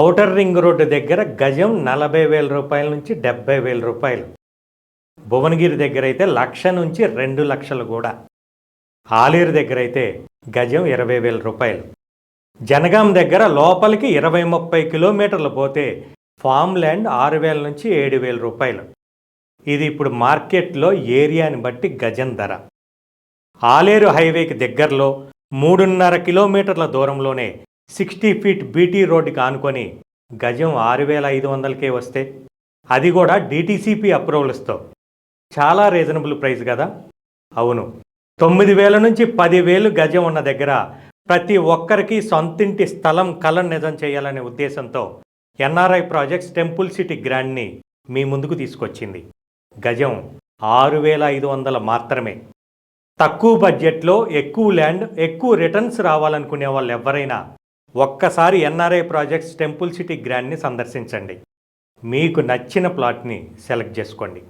Outer ring road దగ్గర గజం 40,000 రూపాయల నుంచి 70,000 రూపాయలు. భువనగిరి దగ్గర అయితే 1,00,000 నుంచి 2,00,000 కూడా. ఆలేరు దగ్గర అయితే గజం 20,000 రూపాయలు. జనగాం దగ్గర లోపలికి 20-30 కిలోమీటర్లు పోతే ఫామ్ ల్యాండ్ 6,000 నుంచి 7,000 రూపాయలు. ఇది ఇప్పుడు మార్కెట్లో ఏరియాని బట్టి గజం ధర. ఆలేరు హైవేకి దగ్గరలో 3.5 కిలోమీటర్ల దూరంలోనే 60 ఫీట్ బీటీ రోడ్డుకి ఆనుకొని గజం 6,500కే వస్తే, అది కూడా DTCP అప్రూవల్స్తో. చాలా రీజనబుల్ ప్రైస్ కదా. అవును, 9,000 నుంచి 10,000 గజం ఉన్న దగ్గర ప్రతి ఒక్కరికి సొంతింటి స్థలం కల నిజం చేయాలనే ఉద్దేశంతో NRI ప్రాజెక్ట్స్ టెంపుల్ సిటీ గ్రాండ్ని మీ ముందుకు తీసుకొచ్చింది. గజం 6,500 మాత్రమే. తక్కువ బడ్జెట్లో ఎక్కువ ల్యాండ్, ఎక్కువ రిటర్న్స్ రావాలనుకునే వాళ్ళు ఎవరైనా ఒక్కసారి NRI ప్రాజెక్ట్స్ టెంపుల్ సిటీ గ్రాండ్ని సందర్శించండి. మీకు నచ్చిన ప్లాట్ని సెలెక్ట్ చేసుకోండి.